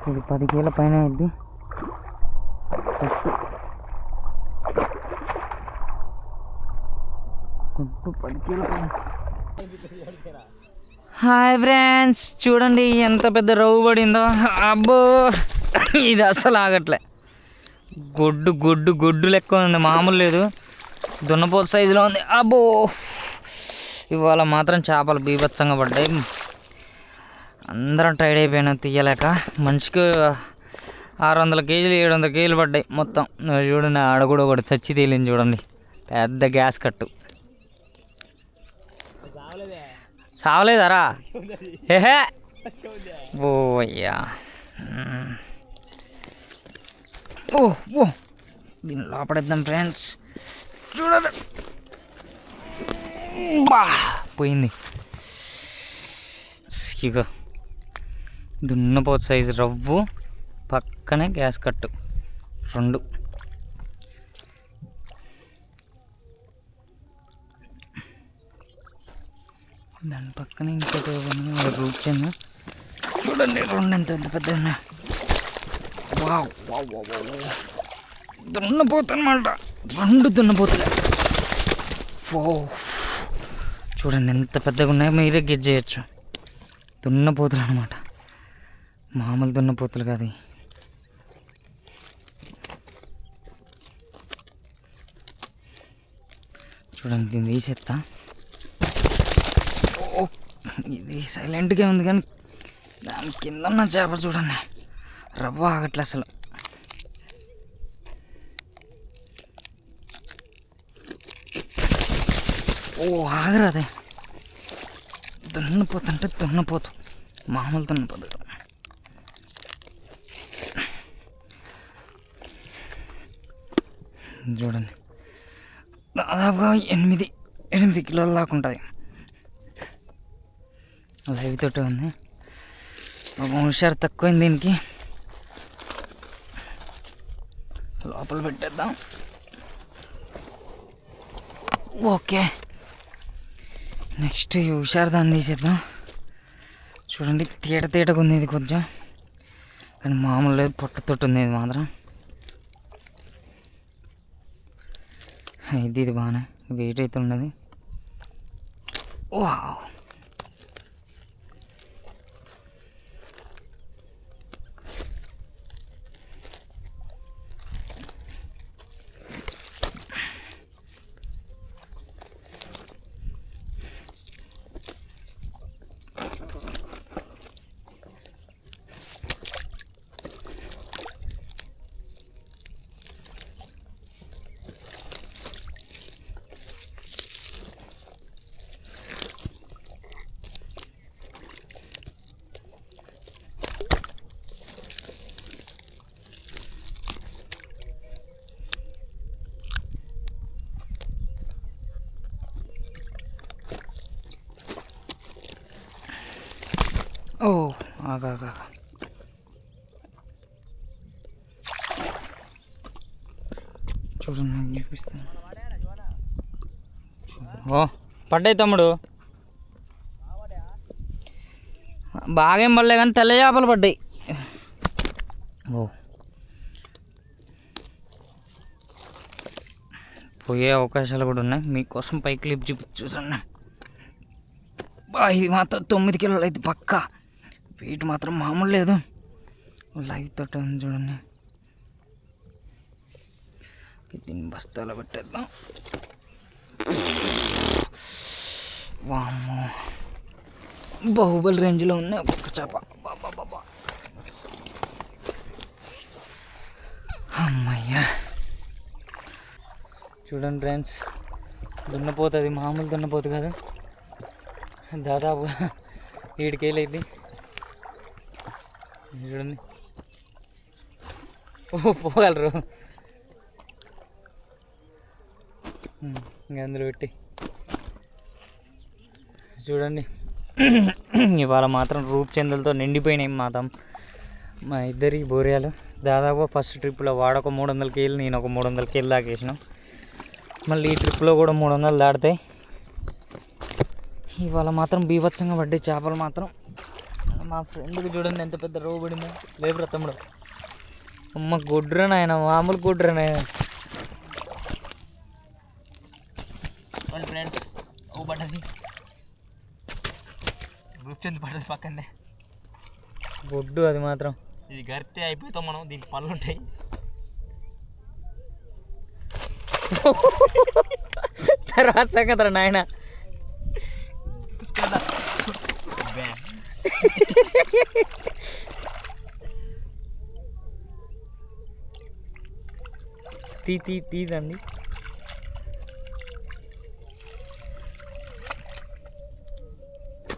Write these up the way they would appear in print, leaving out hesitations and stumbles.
ఇది 10 కిలోల పైన అయింది. గుడ్డు 10 కిలోల పైన. హాయ్ ఫ్రెండ్స్, చూడండి ఎంత పెద్ద రవ్వు పడిందో. అబ్బో, ఇది అస్సలు ఆగట్లే. గొడ్డు గొడ్డు గొడ్డు లెక్క ఉంది, మామూలు లేదు. దున్నపోతు సైజులో ఉంది. అబ్బో, ఇవాళ మాత్రం చేపలు బీభత్సంగా పడ్డాయి. అందరం టైడ్ అయిపోయినా తీయలేక. మనిషికి 600 కేజీలు 700 కేజీలు పడ్డాయి మొత్తం. చూడండి, ఆడ కూడా ఒకటి చచ్చి తేలింది చూడండి, పెద్ద గ్యాస్ కట్టు. సావలేదారా? ఏహే, ఓ అయ్యా. ఓ ఓ, దీన్ని లోపడేద్దాం ఫ్రెండ్స్. చూడండి, బా పోయింది. ఇక దున్నపోతు సైజు రవ్వు, పక్కనే గ్యాస్ కట్టు 2. దాని పక్కన ఇంకొక రూపాయి. చూడండి 2 ఎంత పెద్ద ఉన్నాయి. వావ్ వావ్ వావ్, దున్నపోతు అనమాట. 2 దున్నపోతులే. ఓ, చూడండి ఎంత పెద్దగా ఉన్నాయో, మీరే గెజ్ చేయొచ్చు. దున్నపోతులు అనమాట, మామూలు దున్నపోతులు కాదు. చూడండి, దీన్ని తీసేస్తా. ఓ, ఇది సైలెంట్గా ఉంది కానీ దాని కింద ఉన్న చేప చూడండి, రవ్వ ఆగట్లే అసలు. ఓ, ఆగరాదే. దున్నపోతు అంటే దున్నపోతు, మామూలు దున్నపోతు. చూడండి, దాదాపుగా 8 కిలోల దాకా ఉంటుంది. లైవ్ తోటి ఉంది. హుషారు తక్కువైంది దీనికి. లోపల పెట్టేద్దాం. ఓకే, నెక్స్ట్ హుషారు దాన్ని తీసేద్దాం. చూడండి, తేటగా ఉంది ఇది కొంచెం, కానీ మామూలు లేదు, పొట్టతోటి ఉంది ఇది మాత్రం. ఇది బాగానే వెయిట్ అయితే ఉన్నది. వావ్, ఓ, ఆగా చూడండి, నేను చూపిస్తాను. ఓ, పడ్డాయి తమ్ముడు, బాగేం పడలే కానీ తెల్ల చేపలు పడ్డాయి. ఓ, పోయే అవకాశాలు కూడా ఉన్నాయి. మీకోసం పై క్లిప్ చూసాను. ఇది మాత్రం 9 కిలోలు అయితే పక్కా. వెయిట్ మాత్రం మామూలు లేదు. లైవ్ తోట ఉంది చూడండి. దీన్ని బస్తాలో పెట్టేద్దాం. వామ్మో, బాహుబలి రేంజ్లో ఉన్నాయి ఒక్కొక్క చేప. బాబా, అమ్మయ్యా. చూడండి ఫ్రెండ్స్, దున్నపోతు, అది మామూలు దున్నపోతు కాదు, దాదాపు 7 కేజీలు అయింది. చూడండి, ఓ పోగలరు. ఇంకా అందులో పెట్టి చూడండి. ఇవాళ మాత్రం రూపచందులతో నిండిపోయినాయి మా ఇద్దరి బోరియాలు. దాదాపు ఫస్ట్ ట్రిప్లో వాడొక 300 కేజీలు, నేను ఒక 300 కేజీలు దాకా వేసినాం. మళ్ళీ ఈ ట్రిప్లో కూడా 300 దాటుతాయి. ఇవాళ మాత్రం బీభత్సంగా పడ్డాయి చేపలు మాత్రం. మా ఫ్రెండ్కి చూడండి ఎంత పెద్ద రవ్వు పడిందో. లేపు తమ్ముడు. అమ్మ గొడ్రా నాయన, మామూలు గొడ్రా నాయన. ఫ్రెండ్స్ రవ్వు పడ్డది, రూప్చంద్ పడ్డది పక్కనే గొడ్డు. అది మాత్రం ఇది గరితే అయిపోతాం మనం, దీనికి పళ్ళు ఉంటాయి. తర్వాత సంగతి నాయన. తీదండి.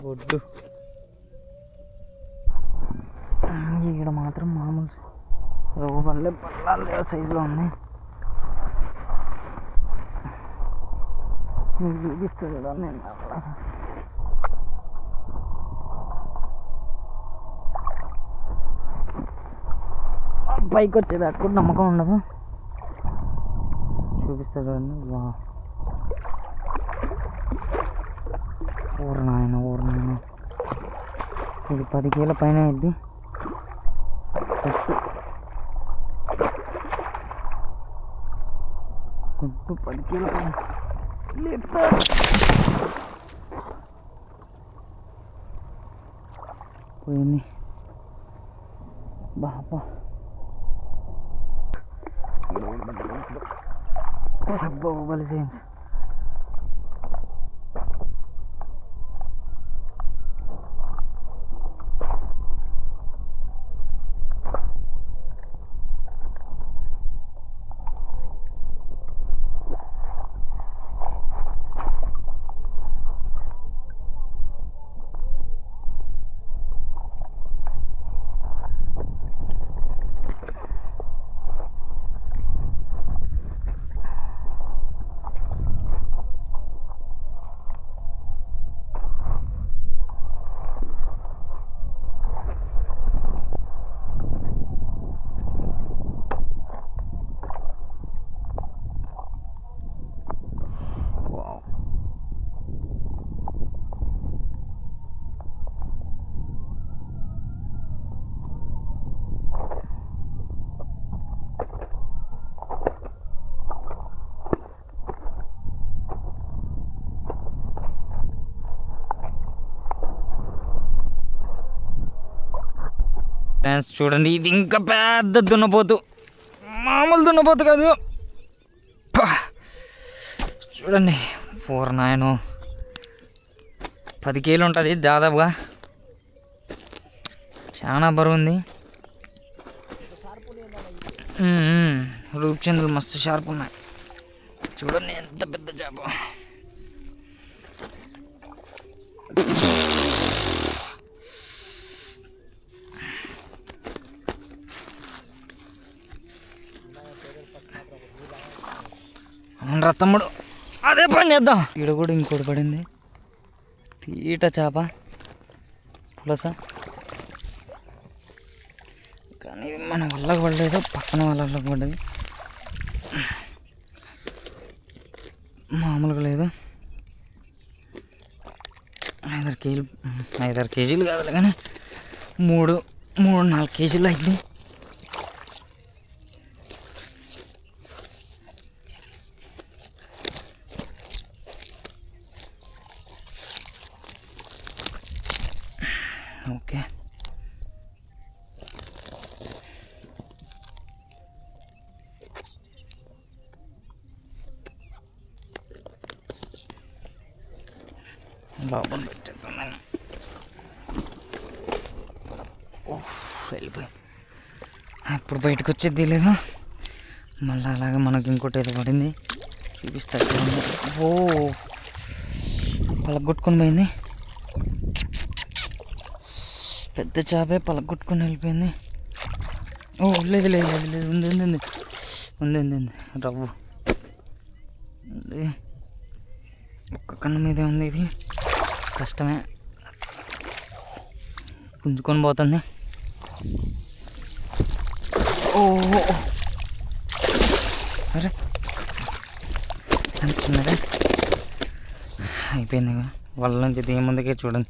గొడ్డు ఇక్కడ మాత్రం మామూలు రవ్వు పళ్ళే పళ్ళ సైజులో ఉన్నాయి. మీకు చూపిస్తుంది కదా నేను. పైకి వచ్చేది అక్కడ నమ్మకం ఉండదు. చూపిస్తా చూడండి. ఊరు నాయన ఇది 10 కిలోల పైన అయింది. గుడ్డు 10 కిలోల పైన పోయింది. బాబా బలి చేయండి. ఫ్రెండ్స్ చూడండి, ఇది ఇంకా పెద్ద దున్నపోతు, మామూలు దున్నపోతు కాదు. చూడండి నాయను 10 కేజీలు ఉంటుంది దాదాపుగా. చాలా బరువు ఉంది. రూప్చంద్రులు మస్తు షార్ప్ ఉన్నాయి. చూడండి ఎంత పెద్ద చేప. అవునరా తమ్ముడు, అదే పని చేద్దాం. ఈడ కూడా ఇంకోటి పడింది, తీట చేప పులస. కానీ ఇది మన వల్లకు పడలేదు, పక్కన వాళ్ళకి పడ్డది. మామూలుగా లేదు. 5-6 కేజీలు కాదు కానీ 3-4 కేజీలు అయింది. ఓకే, లోపల పెట్టేస్తున్నాను. వెళ్ళిపోయి ఇప్పుడు బయటకు వచ్చేది లేదు. మళ్ళీ అలాగే మనకి ఇంకోటి ఏదో పడింది, చూపిస్తా. ఓ పలగొట్టుకొని పోయింది. పెద్ద చేపే పలగొట్టుకొని వెళ్ళిపోయింది. ఓ లేదు లేదు లేదు లేదు, ఉంది ఉంది ఉంది ఉంది ఉంది ఉంది రవ్వు ఉంది. ఒక్క కన్ను మీదే ఉంది. ఇది కష్టమే, పుంజుకొని పోతుంది. ఓ అరే చిన్నదే అయిపోయింది. వాళ్ళ నుంచి దిగే ముందుకే చూడండి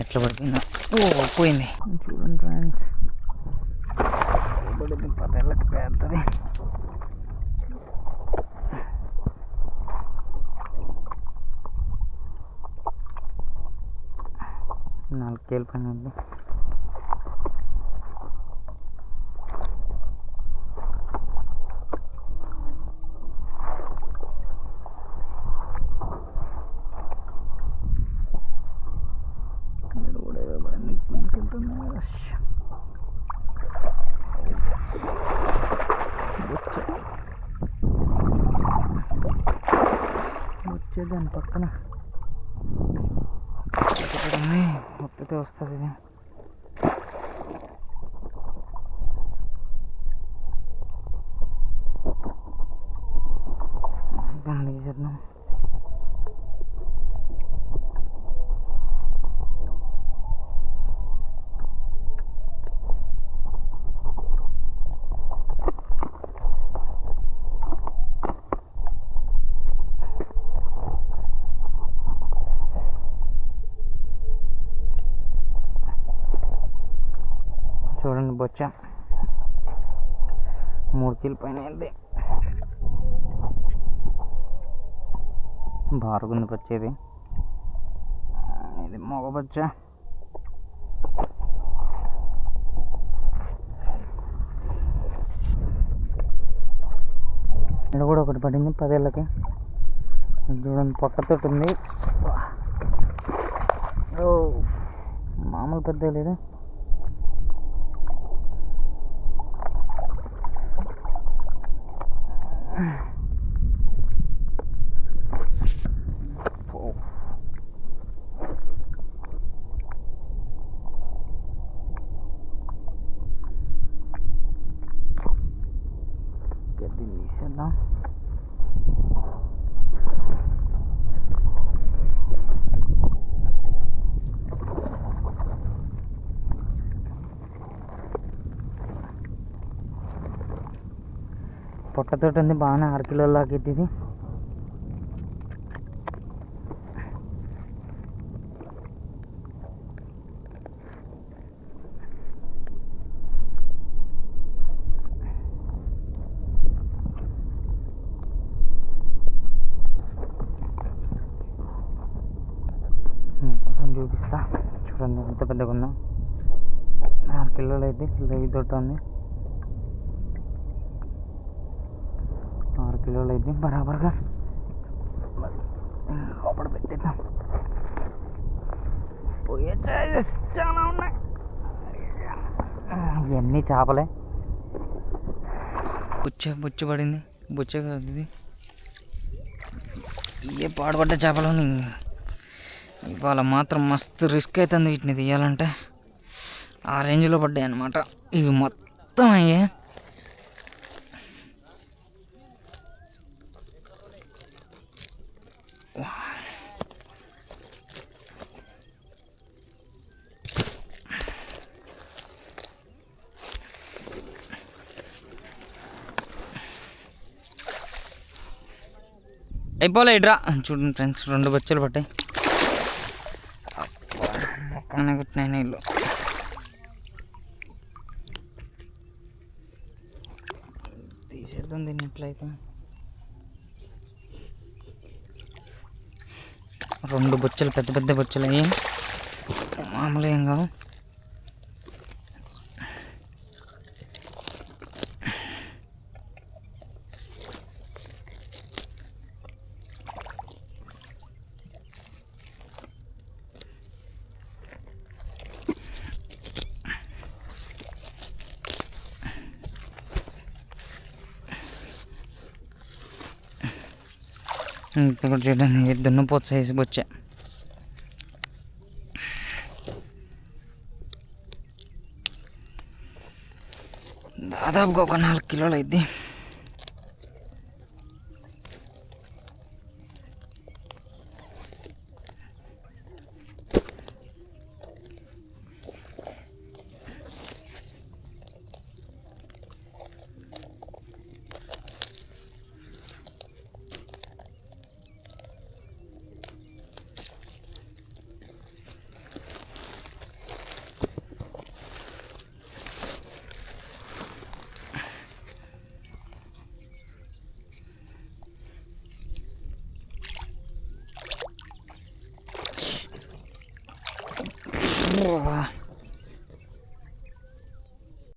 ఎట్లా పడిపోయిందా? ఓ పోయింది. చూడండి ఫ్రెండ్స్, పడింది 10 ఏళ్ళకి పెద్దది. 4 కేల పైన ఉంది. వచ్చేదాన్ని పక్కన మొత్తం వస్తుంది. ఇది బండి చేద్దాం. చూడండి బొచ్చ 3 కిలో పైన వెళ్తే బారుగుంది వచ్చేది. ఇది మగ బొచ్చ. ఇక్కడ కూడా ఒకటి పడింది 10 ఏళ్ళకి. చూడండి పొట్టతోటి ఉంది. ఓ మామూలు పెద్ద లేదు. దీన్ని తీసేద్దాం. పొట్టతోటి ఉంది బాగానే 6 కిలోల దాకా ఇది. మీకోసం చూపిస్తా. చూడండి ఎంత పెద్దగా ఉందా. 6 కిలోలు అయితే లైవ్ తోట ఉంది. 6 కిలోలు అయితే బరాబర్గా లోపల పెట్టేద్దాం. పోయే ఛాయిస్ చాలా ఉన్నాయి. ఇవన్నీ చేపలే. బుచ్చ పడింది. బుచ్చ కాదు ఇది, ఇవే పాడుపడ్డ చేపలు. ఇవాళ మాత్రం మస్తు రిస్క్ అవుతుంది వీటిని తీయాలంటే. ఆ రేంజ్లో పడ్డాయి అన్నమాట ఇవి మొత్తం. అయ్యే అయిపోలే ఇడ్రా. చూడండి ఫ్రెండ్స్, 2 బొచ్చలు పట్టాయి. మొక్కనే కుట్టినాయి నీళ్ళు. తీసేద్దాం దీన్ని ఎట్లయితే. 2 బొచ్చలు పెద్ద పెద్ద బొచ్చలు అయ్యి మామూలు ఏం కావు. ఇంకొకటి చూడండి, దున్నపోతు సైజు బొచ్చ. దాదాపుగా ఒక 4 కిలోలు అయింది. అబ్బా.